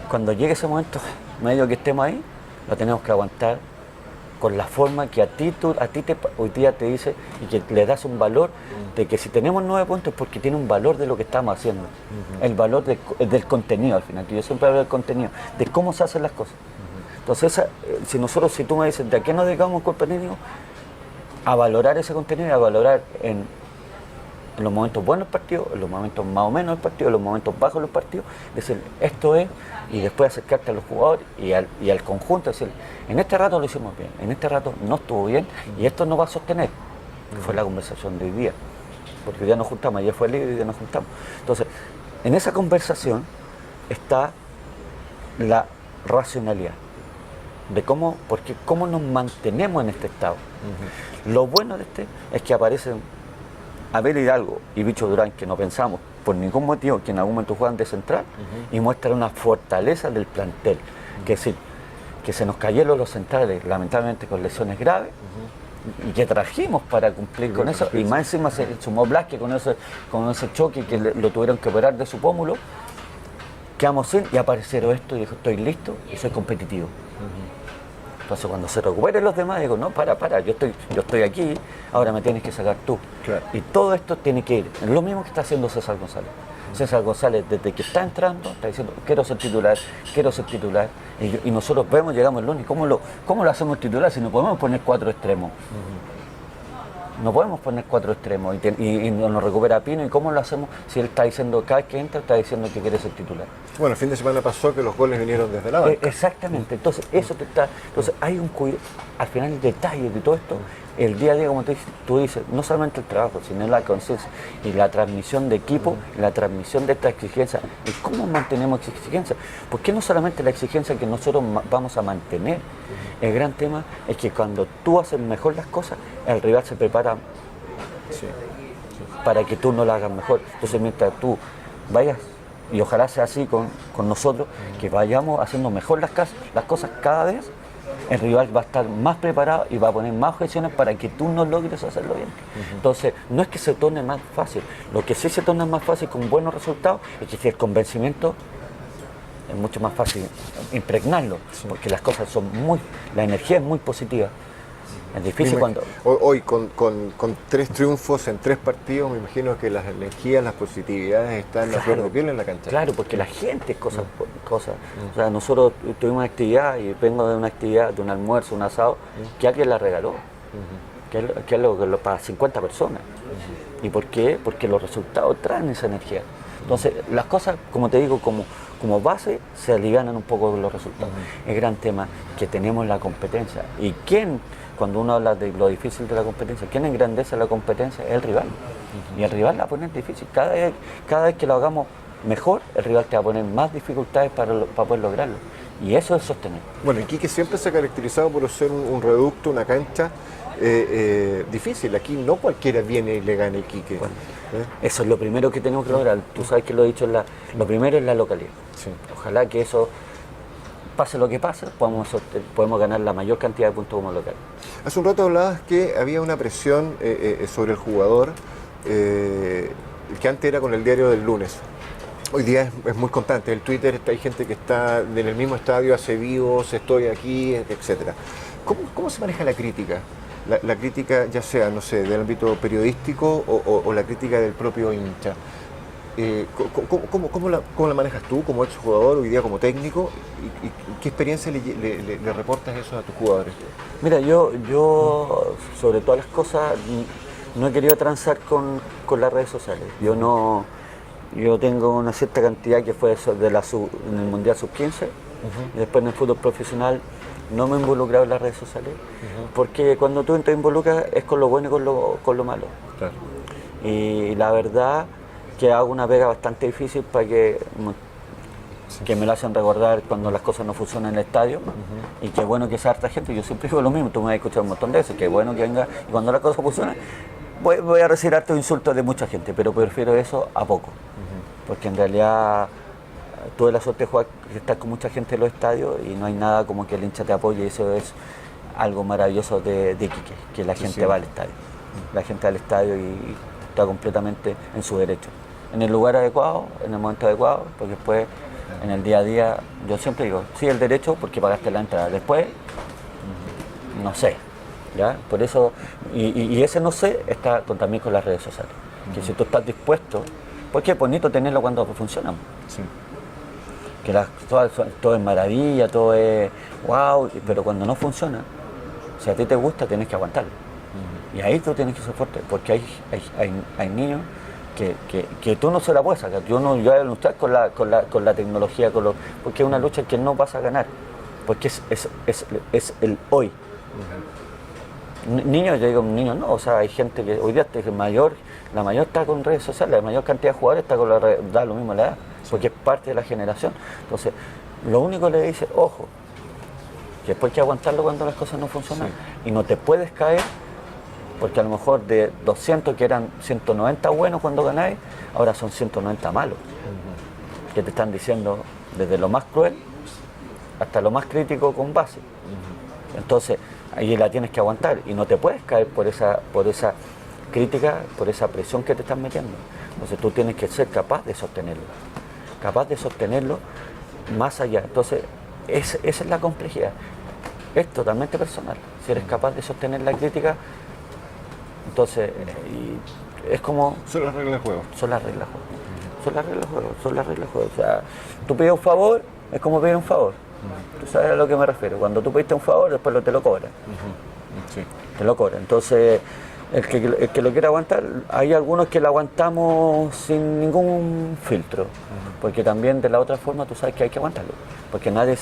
Cuando llegue ese momento, medio que estemos ahí, lo tenemos que aguantar con la forma que a ti hoy día te dice y que le das un valor de que si tenemos 9 puntos es porque tiene un valor de lo que estamos haciendo, el valor del contenido al final, que yo siempre hablo del contenido, de cómo se hacen las cosas. Entonces, si tú me dices, ¿de a qué nos dedicamos con contenido? A valorar ese contenido y a valorar en los momentos buenos del partido, en los momentos más o menos del partido, en los momentos bajos del partido, decir, esto es, y después acercarte a los jugadores y al conjunto, decir, en este rato lo hicimos bien, en este rato no estuvo bien, y esto no va a sostener. Fue la conversación de hoy día, porque hoy día nos juntamos, ayer fue libre y hoy día nos juntamos. Entonces, en esa conversación está la racionalidad, de cómo nos mantenemos en este estado. Lo bueno de es que aparecen Abel Hidalgo y Bicho Durán, que no pensamos por ningún motivo que en algún momento juegan de central, y muestran una fortaleza del plantel, que es decir, que se nos cayeron los centrales lamentablemente con lesiones graves, y que trajimos para cumplir con eso, y más encima se sumó Blasque con ese choque que lo tuvieron que operar de su pómulo. Quedamos sin, y aparecieron esto y dijo, estoy listo y soy competitivo. Entonces cuando se recuperen los demás, digo, no, para, yo estoy aquí, ahora me tienes que sacar tú. Claro. Y todo esto tiene que ir. Es lo mismo que está haciendo César González. César González, desde que está entrando, está diciendo, quiero ser titular. Y nosotros llegamos el lunes, ¿cómo lo hacemos titular si no podemos poner 4 extremos? No podemos poner 4 extremos y nos recupera Pino. ¿Y cómo lo hacemos si él está diciendo, cada vez que entra, está diciendo que quiere ser titular? Bueno, el fin de semana pasó que los goles vinieron desde la banca. Exactamente, entonces hay un cuidado, al final el detalle de todo esto, el día a día, como tú dices, no solamente el trabajo, sino la conciencia y la transmisión de equipo, la transmisión de esta exigencia. ¿Y cómo mantenemos esa exigencia? Porque no solamente la exigencia que nosotros vamos a mantener, el gran tema es que cuando tú haces mejor las cosas, el rival se prepara para que tú no lo hagas mejor. Entonces mientras tú vayas, y ojalá sea así con nosotros, que vayamos haciendo mejor las cosas cada vez, el rival va a estar más preparado y va a poner más objeciones para que tú no logres hacerlo bien. Entonces, no es que se torne más fácil, lo que sí se torna más fácil con buenos resultados es que el convencimiento es mucho más fácil impregnarlo, porque las cosas la energía es muy positiva. Es difícil cuando... Hoy, con 3 triunfos en 3 partidos, me imagino que las energías, las positividades están a flor de piel en la cancha. Claro, porque la gente es cosas. O sea, nosotros tuvimos una actividad, y vengo de una actividad, de un almuerzo, un asado, que alguien la regaló. Que es lo para 50 personas. ¿Y por qué? Porque los resultados traen esa energía. Entonces, las cosas, como te digo, como base, se alivianan un poco con los resultados. El gran tema que tenemos la competencia. ¿Y quién, cuando uno habla de lo difícil de la competencia, quién engrandece la competencia? Es el rival. Y el rival la va a poner difícil. Cada vez que lo hagamos mejor, el rival te va a poner más dificultades para poder lograrlo. Y eso es sostener. Bueno, Iquique siempre se ha caracterizado por ser un reducto, una cancha difícil. Aquí no cualquiera viene y le gana Iquique. Bueno, eso es lo primero que tenemos que lograr. Tú sabes que lo he dicho, lo primero es la localidad. Sí. Ojalá que eso, pase lo que pase, podemos ganar la mayor cantidad de puntos como local. Hace un rato hablabas que había una presión sobre el jugador que antes era con el diario del lunes. Hoy día es muy constante. En el Twitter hay gente que está en el mismo estadio, hace vivos, estoy aquí, etcétera. ¿Cómo se maneja la crítica? La crítica, ya sea, no sé, del ámbito periodístico o la crítica del propio hincha. ¿Cómo la manejas tú como exjugador, hoy día como técnico? ¿Y qué experiencia le reportas eso a tus jugadores? Mira, yo sobre todas las cosas no he querido transar con las redes sociales. Yo tengo una cierta cantidad que fue en el Mundial Sub-15, y después en el fútbol profesional no me he involucrado en las redes sociales, porque cuando tú te involucras es con lo bueno y con lo malo. Claro. Y la verdad que hago una pega bastante difícil para que me lo hacen recordar cuando las cosas no funcionan en el estadio, y qué bueno que sea harta gente. Yo siempre digo lo mismo, tú me has escuchado un montón de veces, qué bueno que venga, y cuando las cosas funcionan voy a recibir hartos insultos de mucha gente, pero prefiero eso a poco, porque en realidad tuve la suerte de jugar, de estar con mucha gente en los estadios, y no hay nada como que el hincha te apoye, y eso es algo maravilloso de Iquique, que la gente va al estadio. La gente va al estadio y está completamente en su derecho, en el lugar adecuado, en el momento adecuado, porque después en el día a día, yo siempre digo, sí, el derecho porque pagaste la entrada, después, no sé, ¿ya? Por eso, y ese no sé está también con las redes sociales, que si tú estás dispuesto, porque es bonito tenerlo cuando funcionan. Sí. Que todo es maravilla, todo es wow, pero cuando no funciona, si a ti te gusta, tienes que aguantarlo. Y ahí tú tienes que ser fuerte, porque hay niños que tú no se la puedes sacar. Yo voy a luchar con la tecnología, porque es una lucha que no vas a ganar, porque es el hoy. Niños, yo digo niños no, o sea, hay gente que hoy día la mayor está con redes sociales, la mayor cantidad de jugadores está con la red, da lo mismo la edad, porque es parte de la generación. Entonces, lo único que le dice, ojo, que después hay que aguantarlo cuando las cosas no funcionan, y no te puedes caer, porque a lo mejor de 200 que eran 190 buenos cuando ganáis, ahora son 190 malos, que te están diciendo desde lo más cruel hasta lo más crítico con base. Entonces, ahí la tienes que aguantar y no te puedes caer por esa crítica, por esa presión que te están metiendo. Entonces tú tienes que ser capaz de sostenerlo más allá. Entonces, esa es la complejidad. Es totalmente personal. Si eres capaz de sostener la crítica, entonces es como... Son las reglas del juego. Son las reglas del juego. O sea, tú pides un favor, es como pedir un favor. Tú sabes a lo que me refiero. Cuando tú pediste un favor, después te lo cobran. Sí. Te lo cobran. Entonces, el que lo quiera aguantar, hay algunos que lo aguantamos sin ningún filtro. Porque también de la otra forma tú sabes que hay que aguantarlo. Porque nadie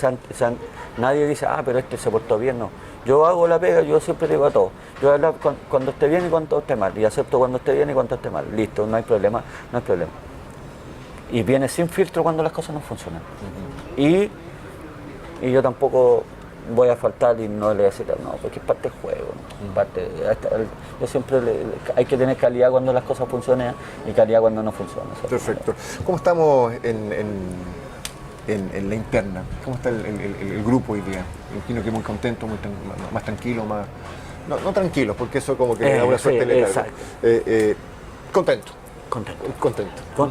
dice, pero este se portó bien, no. Yo hago la pega, yo siempre digo a todos. Yo voy a hablar cuando esté bien y cuando esté mal. Y acepto cuando esté bien y cuando esté mal. Listo, no hay problema. Y viene sin filtro cuando las cosas no funcionan. Y yo tampoco voy a faltar y no le voy a decir, no, porque es parte del juego. ¿No? Yo siempre hay que tener calidad cuando las cosas funcionan y calidad cuando no funcionan. Perfecto. ¿Cómo estamos en la interna? ¿Cómo está el grupo hoy día? Imagino que muy contento, más tranquilo, más... No tranquilo, porque eso como que le da una suerte letal.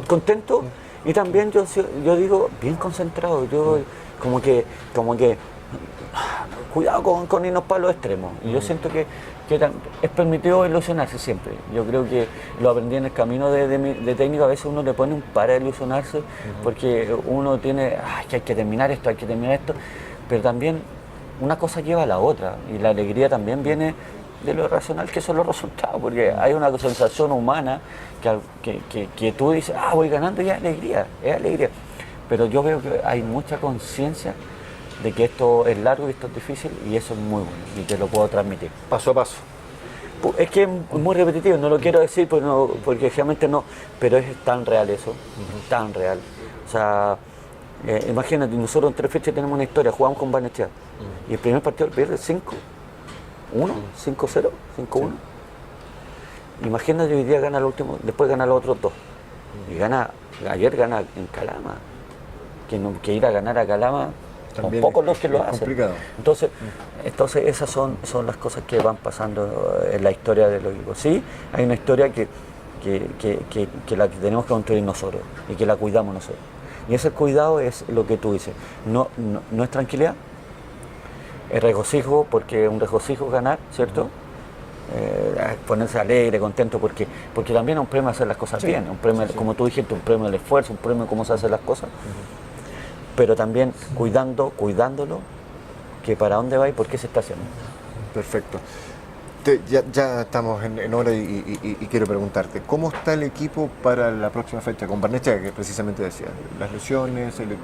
Contento. Y también yo digo, bien concentrado. Yo como que cuidado con irnos para los extremos. Y yo siento que es permitido ilusionarse siempre. Yo creo que lo aprendí en el camino de técnico. A veces uno le pone un para ilusionarse porque uno tiene, que hay que terminar esto, hay que terminar esto. Pero también una cosa lleva a la otra. Y la alegría también viene de lo racional, que son los resultados. Porque hay una sensación humana que tú dices, voy ganando y es alegría. Pero yo veo que hay mucha conciencia de que esto es largo y esto es difícil, y eso es muy bueno y te lo puedo transmitir. Paso a paso. Es que es muy repetitivo, no lo quiero decir porque realmente no, pero es tan real eso, tan real. O sea, imagínate, nosotros en 3 fechas tenemos una historia, jugamos con Barnechea y el primer partido lo pierde 5-1, 5-0, 5-1. Sí. Imagínate, hoy día gana el último, después gana los otros 2. Y ayer gana en Calama, que ir a ganar a Calama, son pocos los que lo hacen. Complicado. Entonces esas son las cosas que van pasando en la historia de los equipos. Sí, hay una historia que la que tenemos que construir nosotros y que la cuidamos nosotros. Y ese cuidado es lo que tú dices. No es tranquilidad, es regocijo, porque es un regocijo ganar, ¿cierto? Ponerse alegre, contento, porque también es un premio hacer las cosas bien, un premio, como tú dijiste, un premio del esfuerzo, un premio de cómo se hacen las cosas. Pero también cuidándolo, que para dónde va y por qué se está haciendo. Perfecto. Ya estamos en hora y quiero preguntarte, ¿cómo está el equipo para la próxima fecha con Barnechea, que precisamente decía, las lesiones, el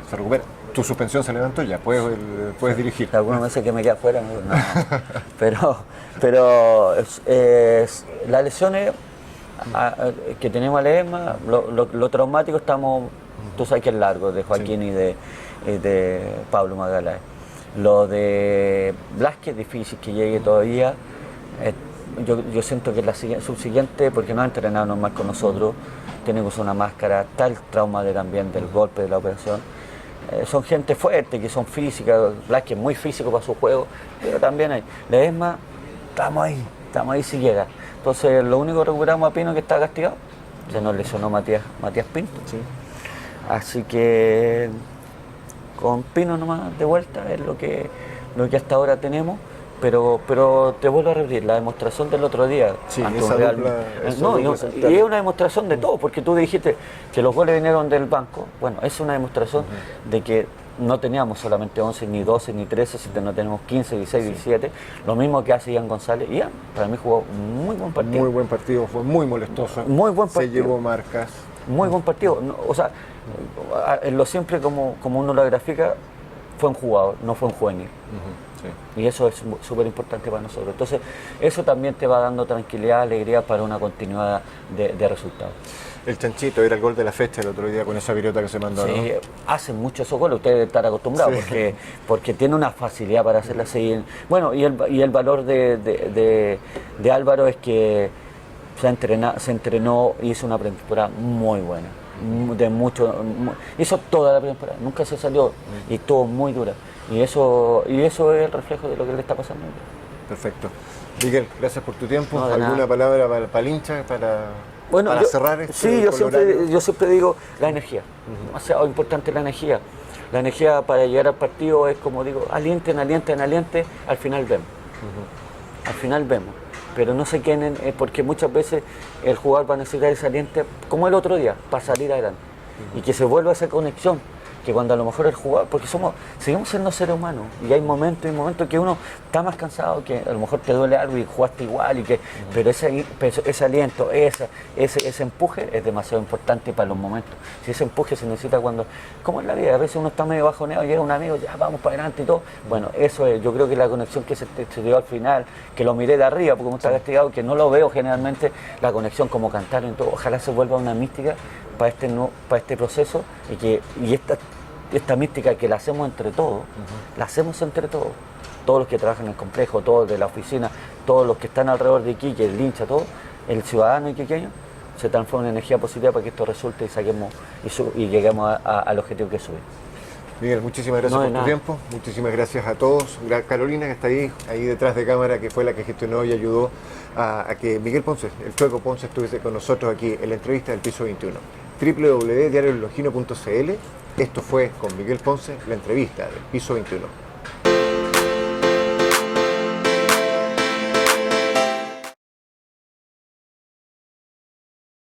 se recupera? Tu suspensión se levantó ya, puedes dirigir. Algunos meses que me queda afuera, no. Pero las lesiones que tenemos a Ledesma, lo traumático estamos... Tú sabes que es largo, de Joaquín y de Pablo Magaláes. Lo de Blasque es difícil que llegue todavía. Yo siento que es la subsiguiente, porque no ha entrenado normal con nosotros, tiene que usar una máscara, está el trauma también del golpe de la operación. Son gente fuerte, que son físicas, Blasque es muy físico para su juego, pero también hay. Ledesma, estamos ahí si llega. Entonces lo único que recuperamos a Pino, que está castigado, se nos lesionó Matías Pinto. Sí. Así que con Pino nomás de vuelta es lo que hasta ahora tenemos, pero te vuelvo a repetir, la demostración del otro día. Sí, y es una demostración de todo, porque tú dijiste que los goles vinieron del banco. Bueno, es una demostración de que no teníamos solamente 11, ni 12, ni 13, sino no tenemos 15, 16, 17. Lo mismo que hace Ian González. Ian, para mí, jugó muy buen partido. Muy buen partido, fue muy molestoso. Muy buen partido. Se llevó marcas. Muy buen partido. O sea, en lo siempre como uno lo grafica, fue un jugador, no fue un juvenil. Y eso es súper importante para nosotros. Entonces, eso también te va dando tranquilidad, alegría para una continuidad de resultados. El Chanchito era el gol de la fecha el otro día con esa virota que se mandó. Sí, ¿no? Hacen mucho esos goles, ustedes deben estar acostumbrados, porque tiene una facilidad para hacerla seguir. Bueno, y el valor de Álvaro es que se entrenó y hizo una pretemporada muy buena. Hizo toda la pretemporada, nunca se salió y estuvo muy dura. Y eso es el reflejo de lo que le está pasando. Perfecto. Miguel, gracias por tu tiempo. No, ¿Alguna nada. palabra para el hincha, para cerrar este? Sí, yo siempre digo la energía. Demasiado importante la energía. La energía para llegar al partido es, como digo, alienten, al final vemos. Al final vemos. Pero no se queden, porque muchas veces el jugador va a necesitar ese aliento, como el otro día, para salir adelante. Y que se vuelva esa conexión, que cuando a lo mejor el jugador, porque seguimos siendo seres humanos, y hay momentos que uno está más cansado, que a lo mejor te duele algo y jugaste igual, pero ese aliento, ese empuje es demasiado importante para los momentos. Si ese empuje se necesita como en la vida, a veces uno está medio bajoneado, llega un amigo, ya vamos para adelante y todo. Bueno, eso es, yo creo que la conexión que se dio al final, que lo miré de arriba, porque como está castigado, que no lo veo generalmente, la conexión como cantaron y todo, ojalá se vuelva una mística para este proceso, y esta mística que la hacemos entre todos, todos los que trabajan en el complejo, todos de la oficina, todos los que están alrededor de Iquique, el hincha, todo, el ciudadano iquiqueño, se transforma en energía positiva para que esto resulte y lleguemos al objetivo que es subir. Miguel, muchísimas gracias por tu tiempo, muchísimas gracias a todos. Carolina, que está ahí detrás de cámara, que fue la que gestionó y ayudó a que Miguel Ponce, el Chueco Ponce, estuviese con nosotros aquí en la entrevista del Piso 21. www.diariolongino.cl. Esto fue con Miguel Ponce, la entrevista del Piso 21.